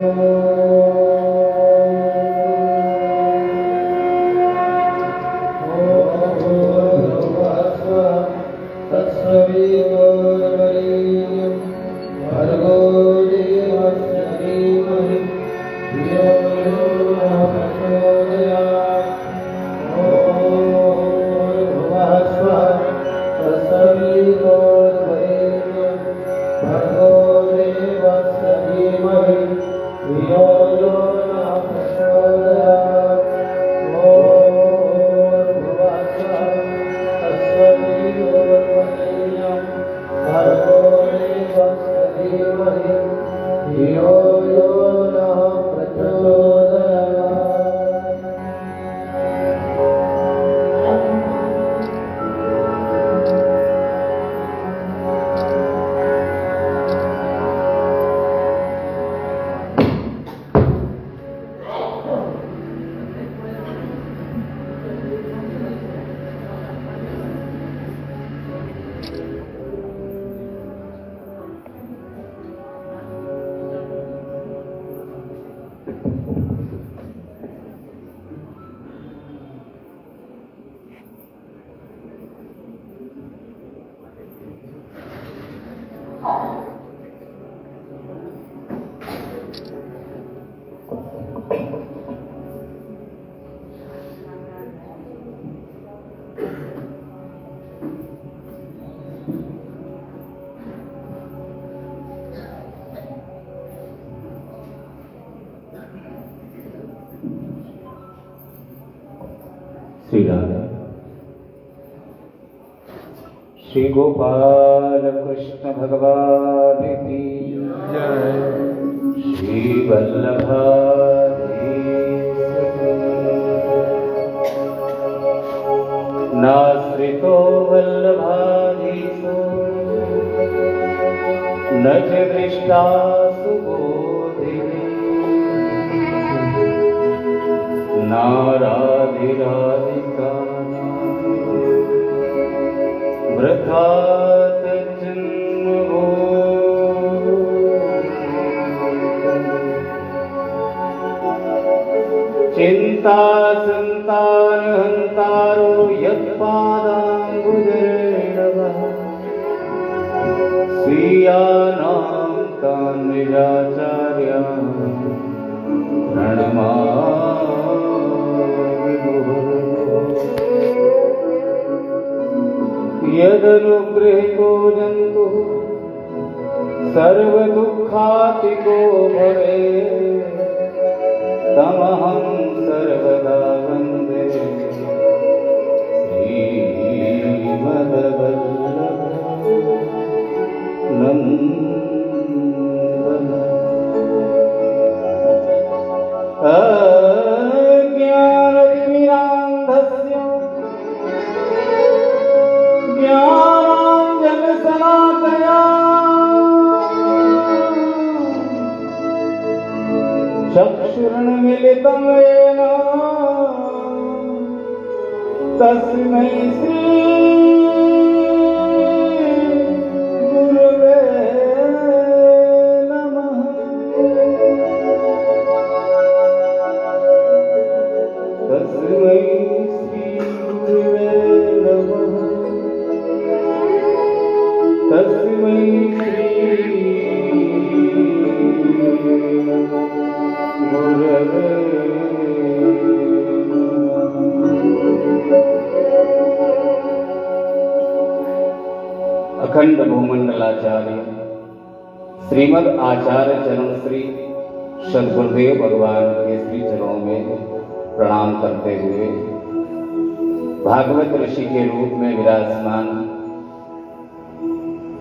श्री राधे। श्री गोपाल कृष्ण भगवान की जय। श्री वल्लभाधीश नाश्रितो वल्लभाधीशो न च दृष्टा सुबोधिनी नाराधिराधिका वृथा जन्मो चिंता संतान हंतारो यत्पादांबुजरेणवः स्वीयानां तान् निजाचार्यान् यदनुगृहीतो जन्तुः सर्वदुःखातिको भवेत् तमहं सर्वदा वन्दे श्रीमद्वल्लभनन्दनम्। अज्ञानतिमिरान्धस्य ज्ञानाञ्जनशलाकया चक्षुरुन्मीलितं येन तस्मै श्री गुरवे नमः। तस्मै श्री गुरवे नमः। तस्मै श्री गुरवे अखंड भूमंडलाचार्य श्रीमद आचार्य चरण श्री सद्गुरुदेव भगवान के श्री चरणों में प्रणाम करते हुए भागवत ऋषि के रूप में विराजमान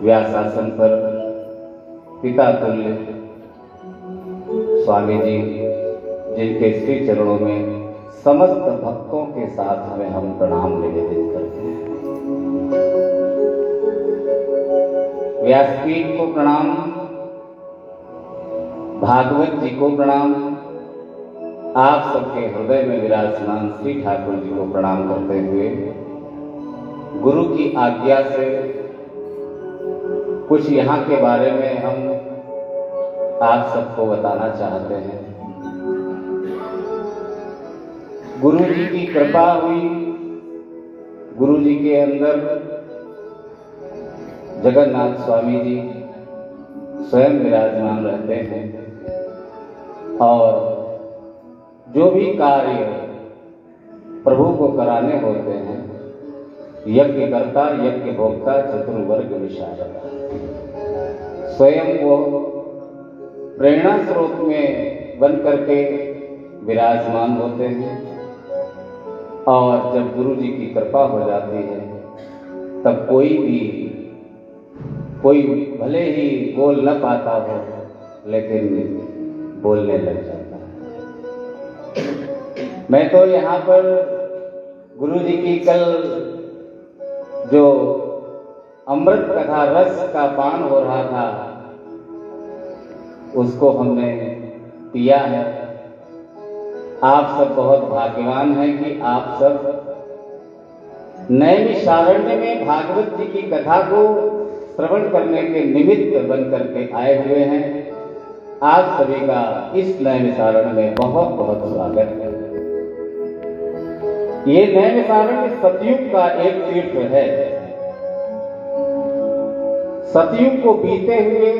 व्यासासन पर पिता तुल्य स्वामी जी जिनके श्री चरणों में समस्त भक्तों के साथ हमें हम प्रणाम निवेदित करते हैं। व्यासपीठ को प्रणाम, भागवत जी को प्रणाम, आप सबके हृदय में विराजमान श्री ठाकुर जी को प्रणाम करते हुए गुरु की आज्ञा से कुछ यहाँ के बारे में हम आप सबको बताना चाहते हैं। गुरु जी की कृपा हुई, गुरु जी के अंदर जगन्नाथ स्वामी जी स्वयं विराजमान रहते हैं और जो भी कार्य प्रभु को कराने होते हैं, यज्ञकर्ता, यज्ञ भोक्ता, चतुर्वर्ग विशारद, स्वयं वो प्रेरणा स्रोत में बन करके विराजमान होते हैं। और जब गुरु जी की कृपा हो जाती है तब कोई भले ही बोल न पाता हो लेकिन बोलने लग जाता है। मैं तो यहाँ पर गुरु जी की कल जो अमृत कथा रस का पान हो रहा था उसको हमने पिया है। आप सब बहुत भाग्यवान हैं कि आप सब नैमिषारण्य में भागवत जी की कथा को श्रवण करने के निमित्त बन करके आए हुए हैं। आप सभी का इस नैमिषारण्य में बहुत बहुत स्वागत है। ये नैमिषारण्य सतयुग का एक तीर्थ है। सतयुग को बीते हुए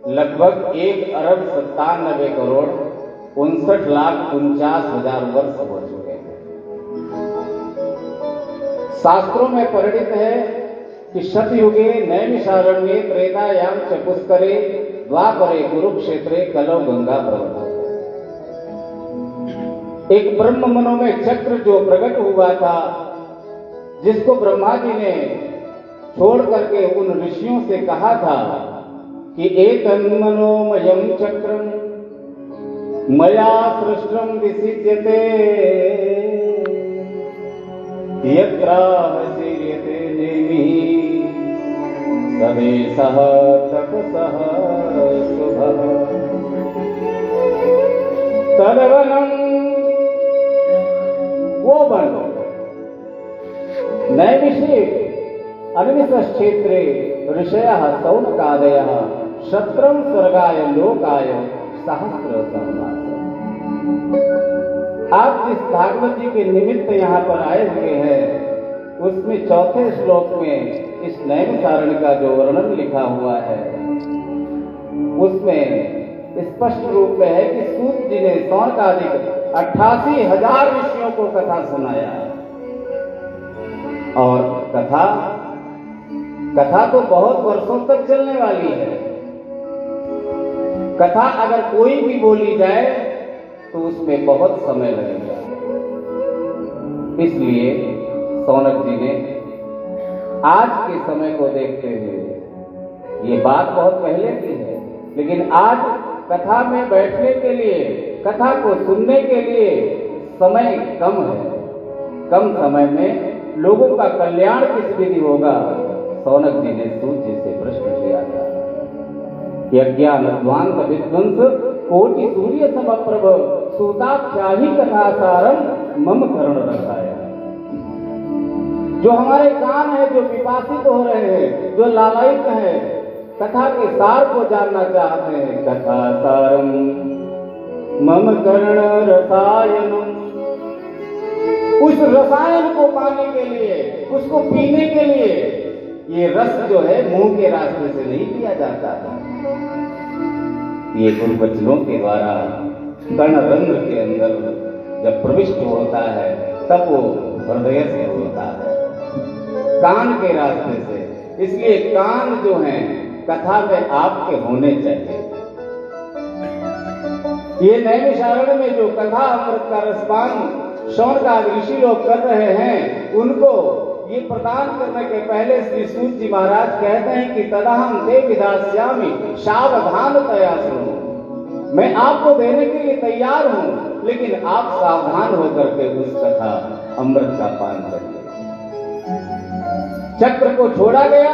लगभग 1,97,59,49,50,000 वर्ष हो चुके हैं। शास्त्रों में परिणित है कि सतयुगे नैमिषारण्ये त्रेतायाम च पुष्करे द्वापरे कुरुक्षेत्रे कलौ गंगा प्रवर्तते। एक ब्रह्म मनोमय चक्र जो प्रकट हुआ था, जिसको ब्रह्मा जी ने छोड़ करके उन ऋषियों से कहा था कि एतन् मनोमयं चक्रम मया सृष्टं विसिच्यते यत्राहसीर्यते देवी सदेशः तपसः शुभः तदवनं वो वन नैमिषे अन्विषक्षेत्रे ऋषयः सौनकादयः शत्रं स्वर्गाय लोकाय सहस्र संवास। आप जिस भागवत जी के निमित्त यहाँ पर आए हुए हैं उसमें चौथे श्लोक में इस नैमिषारण्य का जो वर्णन लिखा हुआ है उसमें स्पष्ट रूप में है कि सूत जी ने सौनकादिक 88,000 ऋषियों को कथा सुनाया। और कथा तो बहुत वर्षों तक चलने वाली है। कथा अगर कोई भी बोली जाए तो उसमें बहुत समय लगेगा। इसलिए सौनक जी ने आज के समय को देखते हुए, ये बात बहुत पहले की है, लेकिन आज कथा में बैठने के लिए, कथा को सुनने के लिए समय कम है। कम समय में लोगों का कल्याण किस विधि होगा, सौनक जी ने सूत जी से प्रश्न किया था। यज्ञानध्वांत विध्वंस कोटि सूर्य समप्रभ सूताख्याही कथासारम मम कर्ण रसाया। जो हमारे कान है, जो पिपासित हो रहे हैं, जो लालायित हैं, कथा के सार को जानना चाहते हैं, कथासारम मम कर्ण रसायनम, उस रसायन को पाने के लिए, उसको पीने के लिए ये रस जो है मुंह के रास्ते से नहीं पिया जाता है। ये गुरुवचनों के द्वारा कर्णरंध्र के अंदर जब प्रविष्ट होता है तब वो हृदय से होता है, कान के रास्ते से। इसलिए कान जो हैं कथा में आपके होने चाहिए। ये नैमिषारण्य में जो कथा अमृत का रसपान शौनकादि ऋषि लोग कर रहे हैं, उनको ये प्रदान करने के पहले श्री सूत जी महाराज कहते हैं कि तदाहम ते विदास्यामि सावधानतया सुनो। मैं आपको देने के लिए तैयार हूं, लेकिन आप सावधान होकर के उस कथा अमृत का पान करिए। चक्र को छोड़ा गया।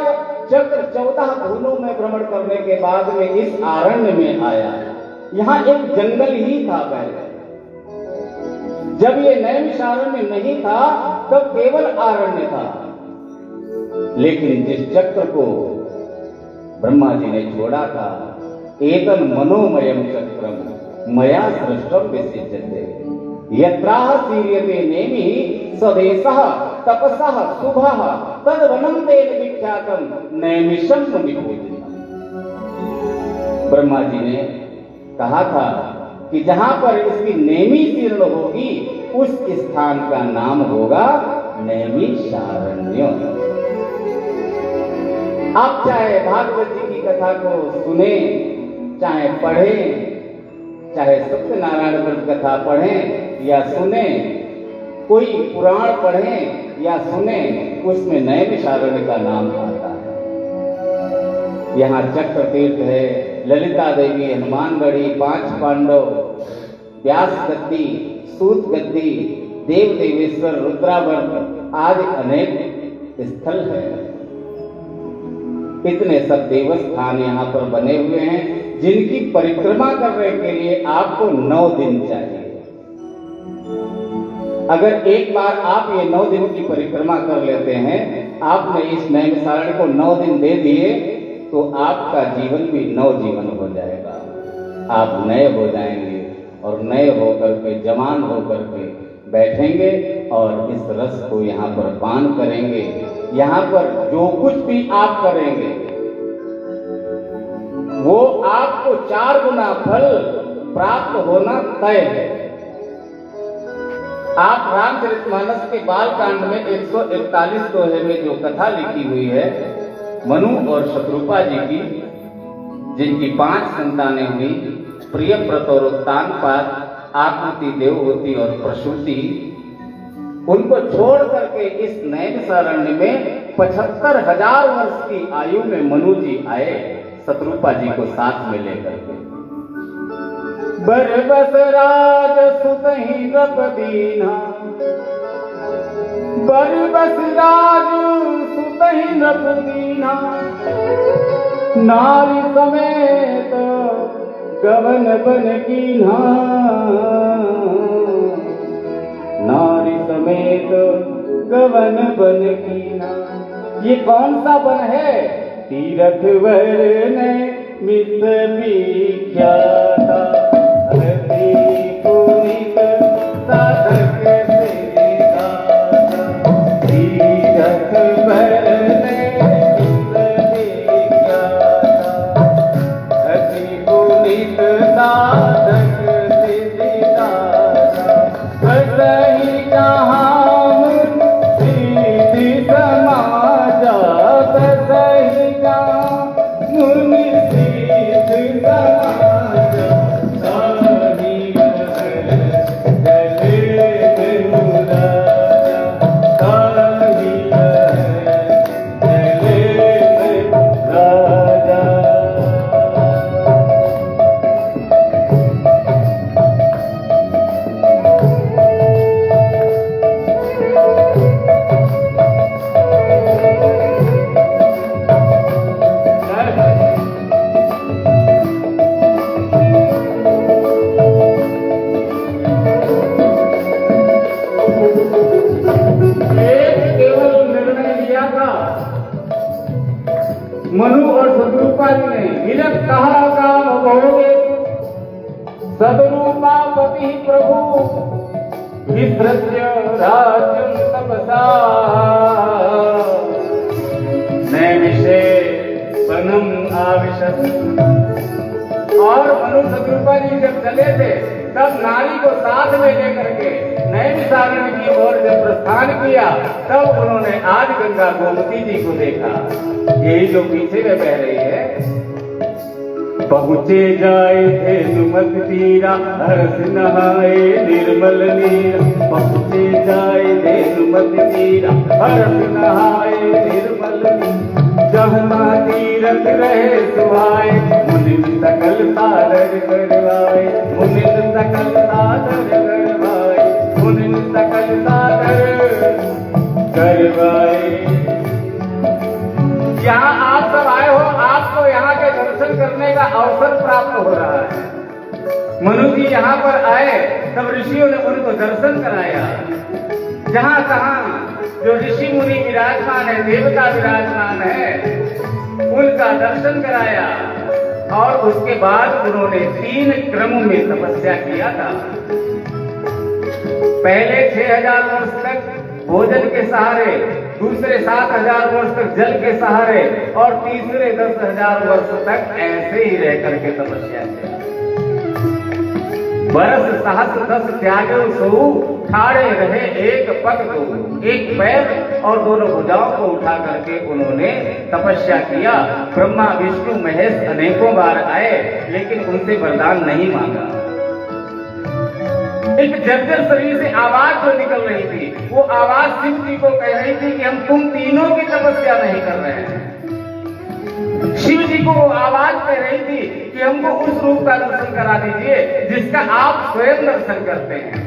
चक्र 14 भुवनों में भ्रमण करने के बाद में इस आरण्य में आया। यहाँ एक जंगल ही था पहले। जब ये नैमिषारण्य नहीं था तब केवल आरण्य था। लेकिन जिस चक्र को ब्रह्मा जी ने छोड़ा था एतन मनोमयम चक्रम मया सृष्टम विसिज्यते यत्राह सीर्यते नेमि स्वदेशः तपसः शुभः तद्वनं तेन विख्यातम नैमिषम मुनिपूजितम्। ब्रह्मा जी ने कहा था कि जहां पर इसकी नेमी तीर्ण होगी उस स्थान का नाम होगा नैमिषारण्य। आप चाहे भागवत जी की कथा को सुने, चाहे पढ़ें, चाहे सत्यनारायण व्रत कथा पढ़ें या सुने, कोई पुराण पढ़ें या सुने, उसमें नैमिषारण्य का नाम आता है। यहाँ चक्र तीर्थ है, ललिता देवी, हनुमानगढ़ी, 5 पांडव, व्यास गद्दी, सूत गद्दी, देव देवेश्वर, रुद्रावर्त आदि अनेक स्थल है। इतने सब देवस्थान यहाँ पर बने हुए हैं जिनकी परिक्रमा करने के लिए आपको 9 दिन चाहिए। अगर एक बार आप ये 9 दिन की परिक्रमा कर लेते हैं, आपने इस नैमिषारण्य को 9 दिन दे दिए, तो आपका जीवन भी नवजीवन हो जाएगा। आप नए हो जाएंगे और नए होकर के, जवान होकर के बैठेंगे और इस रस को यहाँ पर पान करेंगे। यहाँ पर जो कुछ भी आप करेंगे वो आपको 4 गुना फल प्राप्त होना तय है। आप रामचरितमानस के बालकांड में 141 दोहे में जो कथा लिखी हुई है मनु और शत्रुपा जी की, जिनकी 5 संतानें हुई, प्रियव्रत और उत्तानपाद, आकृति, देवहूति और प्रसूति, उनको छोड़ करके इस नैमिषारण्य में 75,000 वर्ष की आयु में मनु जी आए, शत्रुपा जी को साथ में लेकर के। बरबस राज सुतहि नृप दीना, बरबस राज सुतहि नृप दीना, नारी समेत गवन बन कीन्हा, नारी समेत गवन बन कीन्हा। ये कौन सा वन है? तीरथ वर्ण मित विख्याता, हरि पुनित साधक से गाता। तीरथ वर्ण मित विख्याता, हरि पुनित साधक से गाता। बसहि जहाँ सिद्धि समाजा, बसहि जहाँ मुनि सिद्धि समाजा। ताहि जले मुरारा, ताहि जले राजा। मनु और शत्रुपा जी ने विरत कहा काम भोगे, सदरूपापति प्रभु विसृज्य राज्यं तपसा। नैमिषे वनम आविशत। और मनु शत्रुपा जी जब चले थे तब नारी को साथ में लेकर के नैमिषारण्य की ओर जब प्रस्थान किया, तब उन्होंने आज गंगा गोमती जी को देखा, यही जो पीछे में बह रही है। पहुँचे जाए थे सुमत तीरा, हर्ष नहाए निर्मल नीरा। पहुँचे जाए थे सुमत तीरा, हर्ष नहाए निर्मल नीरा। जहाँ तीरथ रहे सुहाए, मुनिन सकल सादर करवाए, मुनिन सकल सादर करवाए, मुनिन सकल सादर करवाए। यहाँ आप सब आए हो, आपको यहाँ के दर्शन करने का अवसर प्राप्त हो रहा है। मनु जी यहाँ पर आए तब ऋषियों ने उनको दर्शन कराया। जहाँ तहाँ जो ऋषि मुनि विराजमान है, देवता विराजमान है, उनका दर्शन कराया। और उसके बाद उन्होंने 3 क्रमों में तपस्या किया था। पहले 6000 वर्ष तक भोजन के सहारे, दूसरे 7000 वर्ष तक जल के सहारे और तीसरे 10,000 वर्ष तक ऐसे ही रह करके तपस्या किया। बरस सहस्र दस त्यागो सो, ठाड़े रहे एक पग दो, एक पैर और दोनों भुजाओं को उठा करके उन्होंने तपस्या किया। ब्रह्मा विष्णु महेश अनेकों बार आए, लेकिन उनसे वरदान नहीं मांगा। एक जर्जर शरीर से आवाज जो निकल रही थी, वो आवाज शिव जी को कह रही थी कि हम तुम तीनों की तपस्या नहीं कर रहे हैं। शिव जी को वो आवाज कह रही थी कि हमको उस रूप का दर्शन करा दीजिए जिसका आप स्वयं दर्शन करते हैं।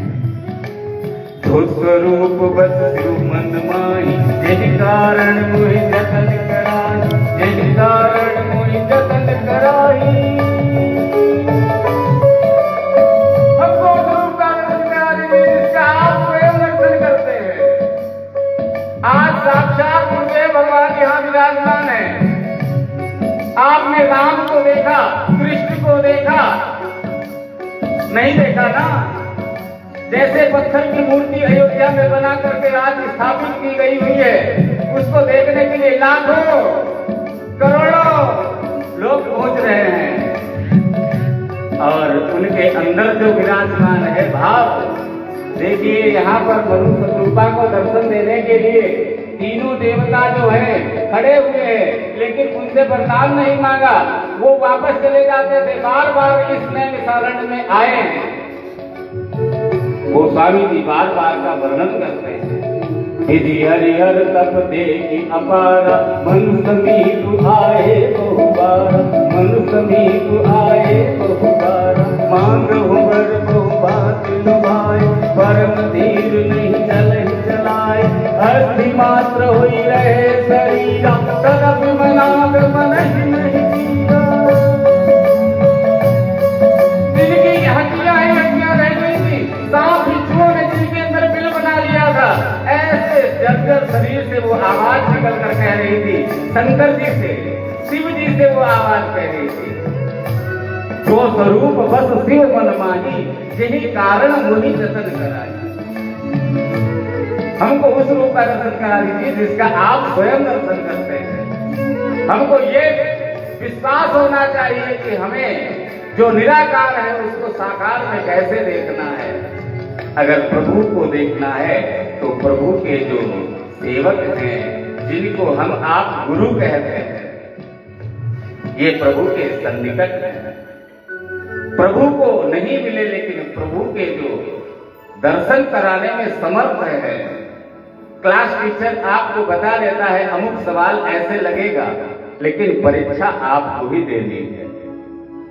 तो स्वरूप बस शिव मन माही, यही कारण मोहि जतन कराई, यही कारण मोहि जतन कराई। हमको उस रूप का दर्शन करा दीजिए जिसका आप स्वयं दर्शन करते हैं। आज साक्षात गुरुदेव भगवान यहाँ विराजमान है। आपने राम को देखा, कृष्ण को देखा, नहीं देखा ना? जैसे पत्थर की मूर्ति अयोध्या में बना करके आज स्थापित की गई हुई है, उसको देखने के लिए लाखों करोड़ों लोग पहुंच रहे हैं। और उनके अंदर जो विराजमान है भाव, देखिए यहाँ पर मनु रूपा को दर्शन देने के लिए तीनों देवता जो है खड़े हुए हैं, लेकिन उनसे वरदान नहीं मांगा। वो वापस चले जाते थे, बार बार इस नैन शरण में आए। वो स्वामी जी बार बार का वर्णन करते हैं। विधि हरिहर तप देखी अपारा, मन समीप आए बहुबार, मन समीप आए बहुबार। मांगहु वर बहु बात लुभाए, परम धीर नहीं चलहि चलाए। अस्थि मात्र होई रहे शरीरा, तदप मनाग मनहि नहीं जीरा। जिनकी हड्डियां रह गई थी, सांप बिच्छुओं ने जिनके अंदर बिल बना लिया था, ऐसे जर्जर शरीर से वो आवाज निकल कर कह रही थी। शंकर जी से, शिव जी से वो आवाज कह रही थी, जो स्वरूप बस शिव मन माही, यही कारण मोहि जतन कराई। हमको उस रूप का दर्शन करा दीजिए जिसका आप स्वयं दर्शन करते हैं। हमको ये विश्वास होना चाहिए कि हमें जो निराकार है उसको साकार में कैसे देखना है। अगर प्रभु को देखना है तो प्रभु के जो सेवक हैं, जिनको हम आप गुरु कहते हैं, ये प्रभु के सन्निकट हैं। प्रभु को नहीं मिले, लेकिन प्रभु के जो दर्शन कराने में समर्थ है। क्लास टीचर आपको बता देता है अमुक सवाल ऐसे लगेगा, लेकिन परीक्षा आपको ही देनी है।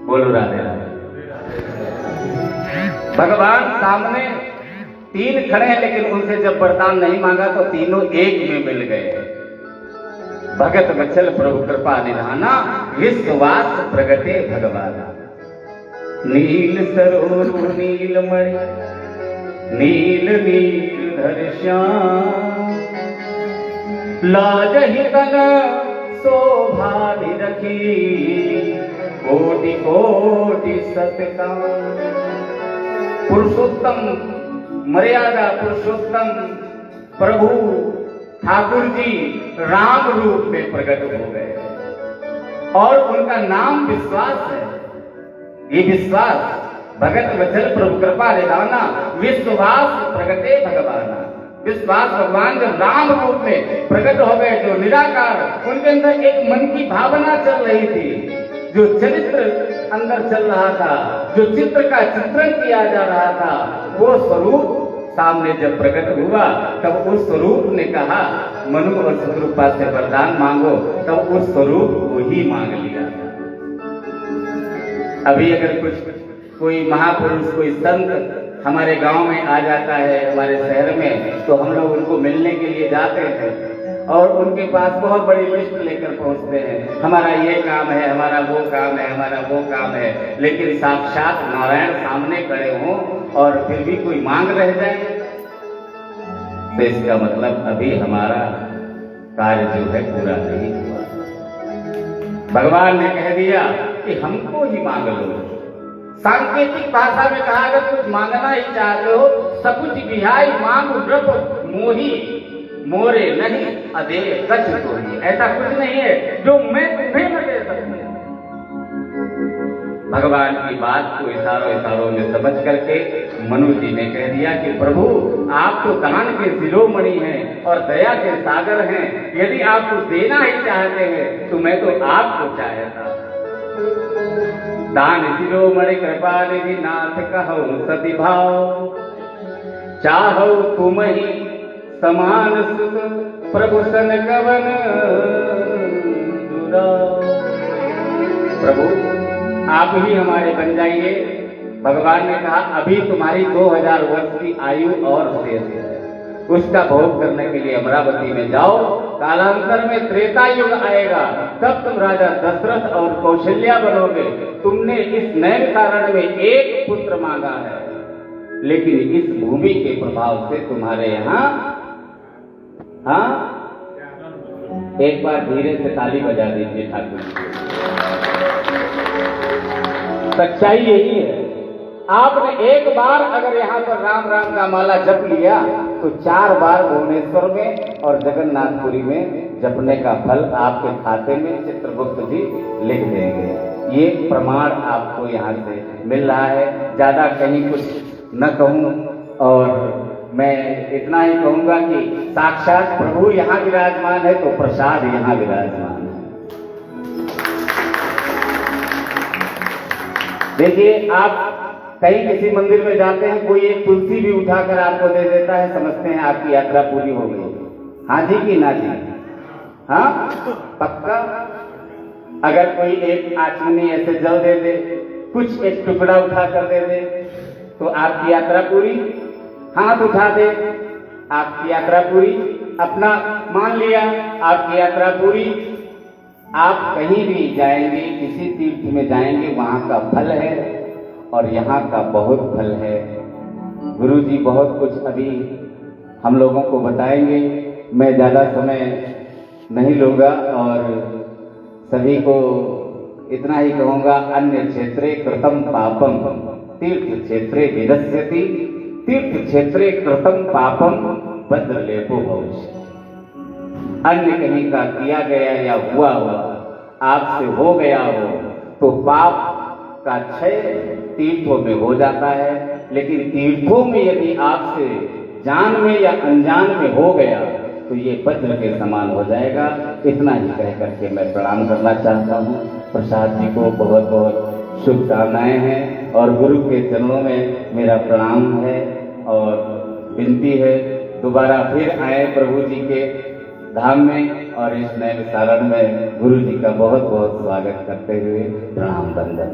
बोलो राधे राधे। भगवान सामने 3 खड़े हैं, लेकिन उनसे जब वरदान नहीं मांगा तो तीनों एक में मिल गए। भगत वत्सल प्रभु कृपा निधाना, विश्वास प्रगटे भगवाना। नील सरोरु नीलमणि, नील नीलधर श्याम। लाजहि तन शोभा रखी, कोटि कोटि सतकाम। पुरुषोत्तम, मर्यादा पुरुषोत्तम प्रभु ठाकुर जी राम रूप में प्रकट हो गए, और उनका नाम विश्वास है। ये विश्वास भगत वत्सल प्रभु कृपा निधाना, विश्वास प्रगटे भगवाना। विश्वास भगवान जब राम रूप में प्रकट हो गए, जो निराकार, उनके अंदर एक मन की भावना चल रही थी, जो चरित्र अंदर चल रहा था, जो चित्र का चित्रण किया जा रहा था, वो स्वरूप सामने जब प्रकट हुआ, तब उस स्वरूप ने कहा मनु और शत्रुपा से वरदान मांगो, तब उस स्वरूप को ही मांग लिया। अभी अगर कोई महापुरुष, कोई संत हमारे गांव में आ जाता है, हमारे शहर में, तो हम लोग उनको मिलने के लिए जाते हैं और उनके पास बहुत बड़ी लिस्ट लेकर पहुंचते हैं। हमारा ये काम है, हमारा वो काम है, हमारा वो काम है। लेकिन साक्षात नारायण सामने खड़े हों और फिर भी कोई मांग रह जाए, तो इसका मतलब अभी हमारा कार्य जो है पूरा नहीं हुआ। भगवान ने कह दिया कि हमको ही मांग लो। सांकेतिक भाषा में कहा, अगर कुछ मांगना ही चाहते हो, सकुच बिहाई मांग द्रप मोही मोरे नहीं अदे कछ तो ही। ऐसा कुछ नहीं है जो मैं तुम्हें न दे सकूं। भगवान की बात को इशारों में समझ करके मनु जी ने कह दिया कि प्रभु, आप तो दान के शिरोमणि हैं और दया के सागर हैं। यदि आप कुछ देना ही चाहते हैं तो मैं तो आपको चाहता। दान शिरोमणि कृपा निधि नाथ कहो सति भाव, चाहो तुम ही समान सुख प्रभु सन कवन दुराव। प्रभु, आप ही हमारे बन जाइए। भगवान ने कहा, अभी तुम्हारी 2000 वर्ष की आयु और शेष है, उसका भोग करने के लिए अमरावती में जाओ। कालांतर में त्रेता युग आएगा, तब तुम राजा दशरथ और कौशल्या बनोगे। तुमने इस नैमिषारण्य में एक पुत्र मांगा है, लेकिन इस भूमि के प्रभाव से तुम्हारे यहाँ, हाँ, एक बार धीरे से ताली बजा दीजिए ठाकुर जी। सच्चाई यही है। आपने एक बार अगर यहाँ पर राम राम का माला जप लिया तो 4 बार भुवनेश्वर में और जगन्नाथपुरी में जपने का फल आपके खाते में चित्रगुप्त जी लिख देंगे। ये प्रमाण आपको यहाँ से मिल रहा है। ज्यादा कहीं कुछ न कहूँ और मैं इतना ही कहूंगा कि साक्षात प्रभु यहाँ विराजमान है तो प्रसाद यहाँ विराजमान है। देखिए, आप कहीं किसी मंदिर में जाते हैं, कोई एक तुलसी भी उठाकर आपको दे देता है, समझते हैं आपकी यात्रा पूरी हो गई। हाँ जी कि ना जी? हाँ, पक्का। अगर कोई एक आचमनी ऐसे जल दे दे, कुछ एक टुकड़ा उठा कर दे दे, तो आपकी यात्रा पूरी। हाथ उठा दे, आपकी यात्रा पूरी। अपना मान लिया, आपकी यात्रा पूरी। आप कहीं भी जाएंगे, किसी तीर्थ में जाएंगे, वहां का फल है और यहाँ का बहुत फल है। गुरु जी बहुत कुछ अभी हम लोगों को बताएंगे। मैं ज्यादा समय नहीं लूंगा और सभी को इतना ही कहूंगा, अन्य क्षेत्रे कृतम पापम तीर्थ क्षेत्रे विदस्यति, तीर्थ क्षेत्रे कृतम पापम वज्रलेपो भविष्य। अन्य कहीं का किया गया या हुआ आपसे हो गया हो तो पाप का क्षय तीर्थों में हो जाता है, लेकिन तीर्थों में यदि आपसे जान में या अनजान में हो गया तो ये वज्र के समान हो जाएगा। इतना ही कह करके मैं प्रणाम करना चाहता हूँ। प्रसाद जी को बहुत बहुत शुभकामनाएं हैं और गुरु के चरणों में मेरा प्रणाम है और विनती है दोबारा फिर आए प्रभु जी के धाम में और इस नैमिषारण्य में गुरु जी का बहुत बहुत स्वागत करते हुए प्रणाम वंदन।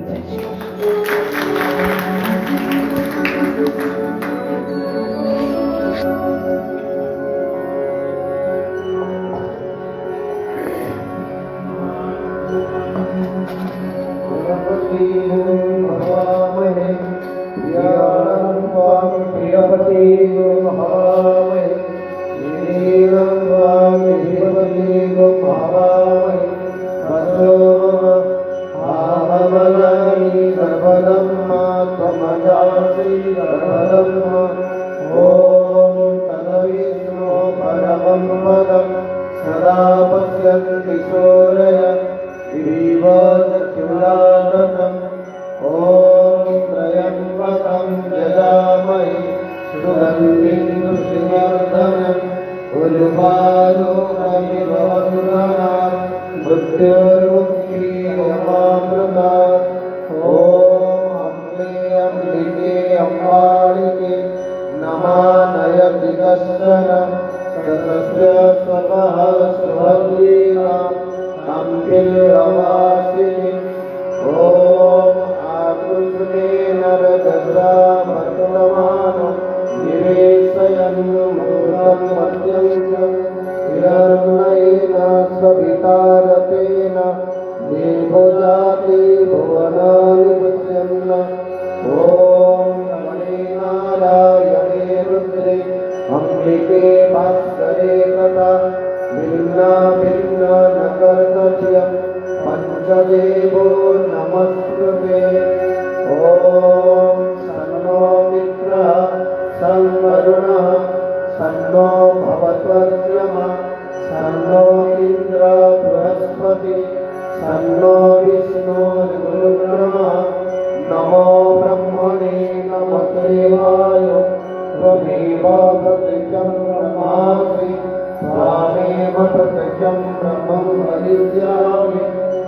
त्वमेव प्रत्यक्षं ब्रह्मास्मि त्वामेव प्रत्यक्षं ब्रह्मं वदिष्यामि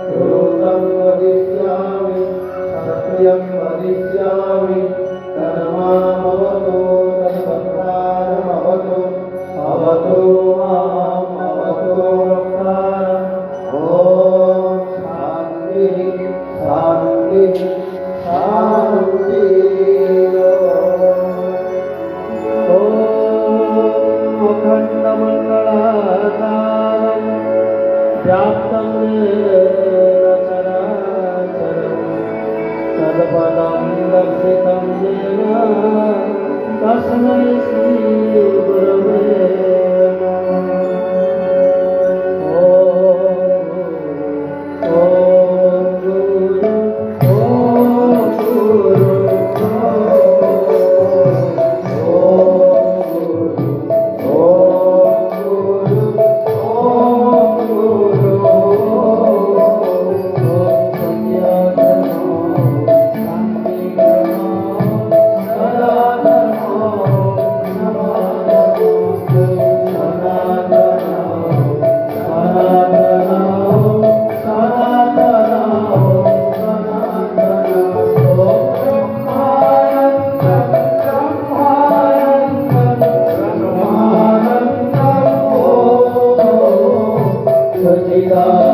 श्रुतं वदिष्यामि सत्यं वदिष्यामि तन्मामवतु तद्भक्तारमवतु अवतु माम् अवतु भक्तारम् ॐ शान्ति शान्ति शान्ति ॐ अखण्डमण्डलाकारं व्याप्तं येन चराचरं तत्पदं दर्शितं येन तस्मै श्रीगुरवे Jaya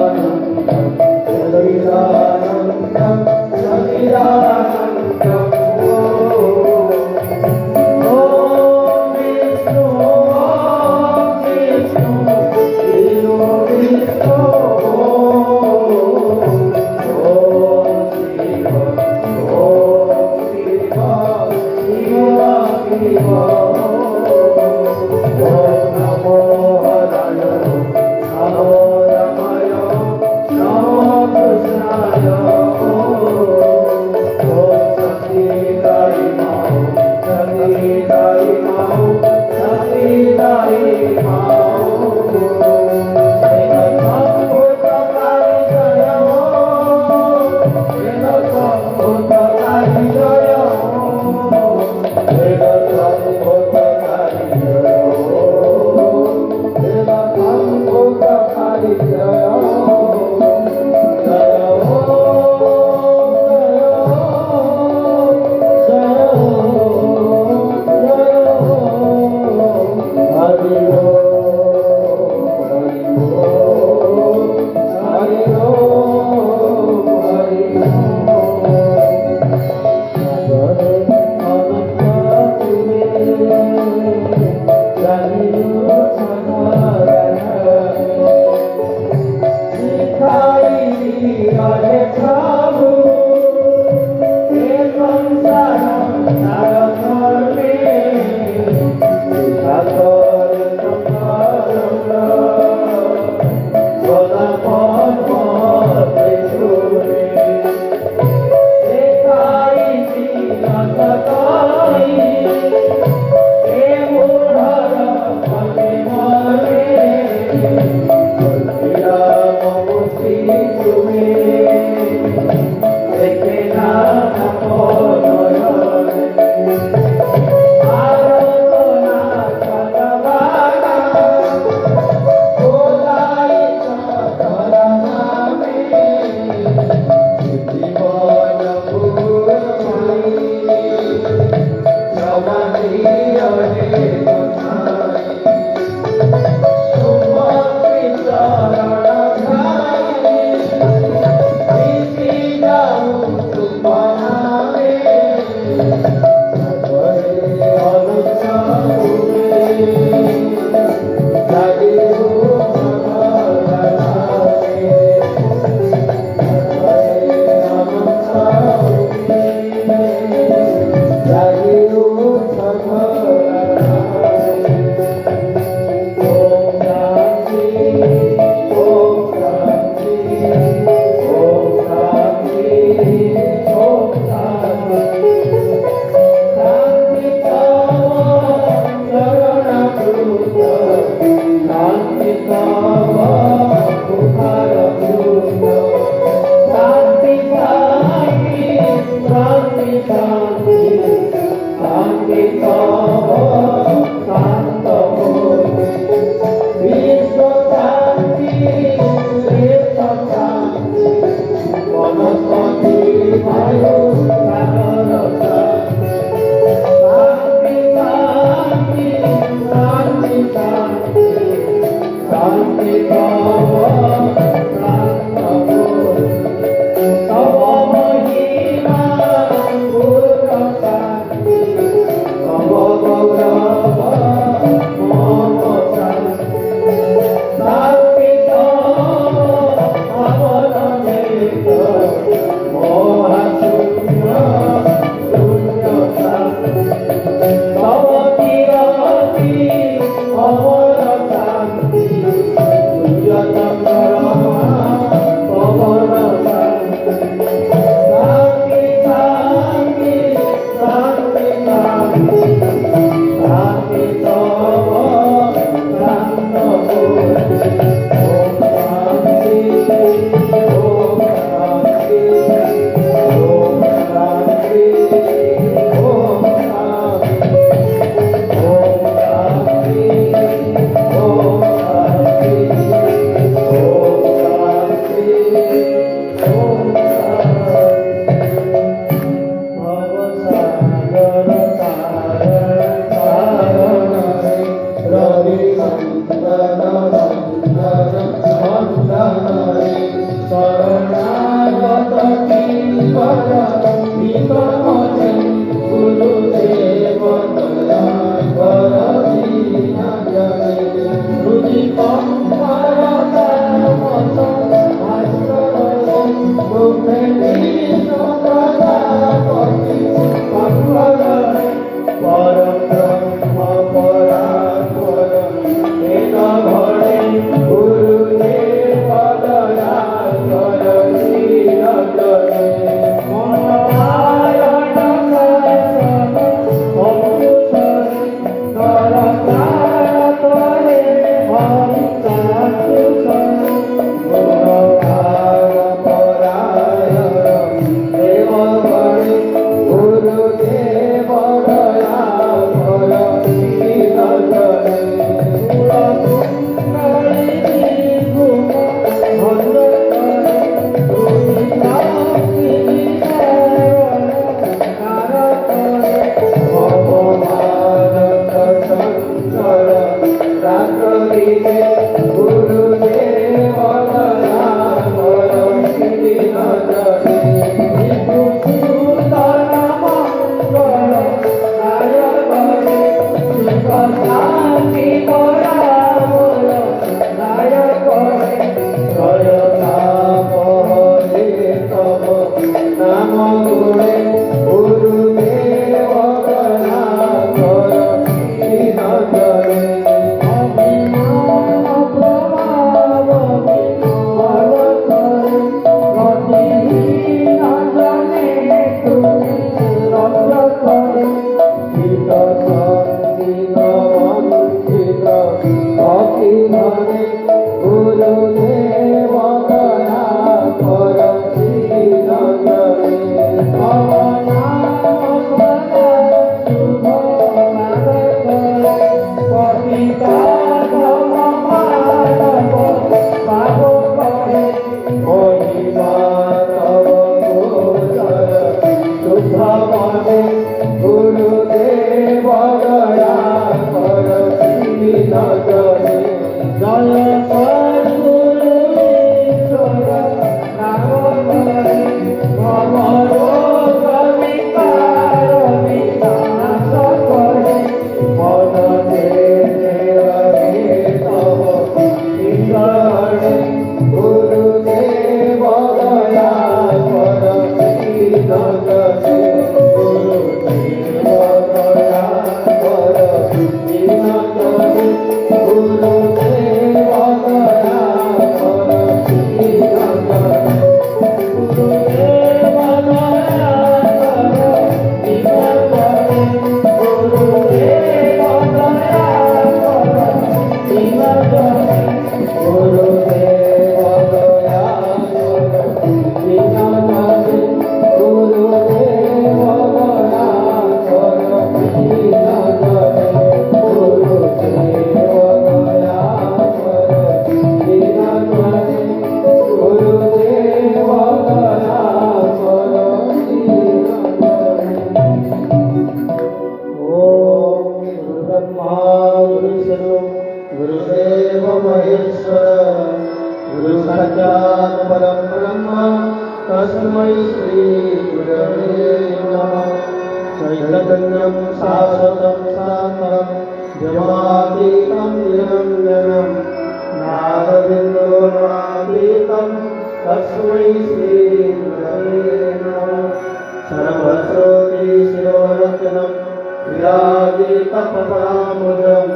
तत्परामुदं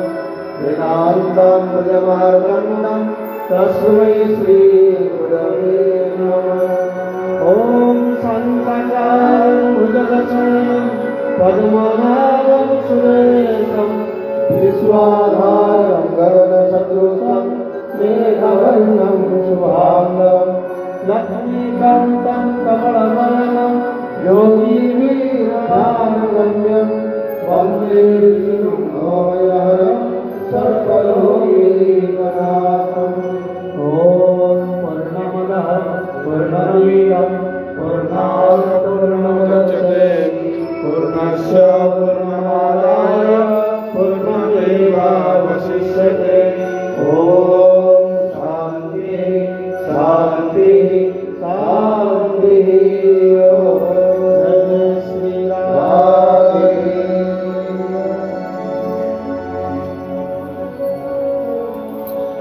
वेदान्तं भजमार्गण्डं तस्मै श्रीगुरवे नमः। ॐ शङ्कराचार्यं भुजगशयनं पद्मनाभं सुरेशं विश्वाधारं गगनसदृशं मेघवर्णं शुभाङ्गं लक्ष्मीकान्तं कमलनयनं योगिवीररामगम्यं वन्दे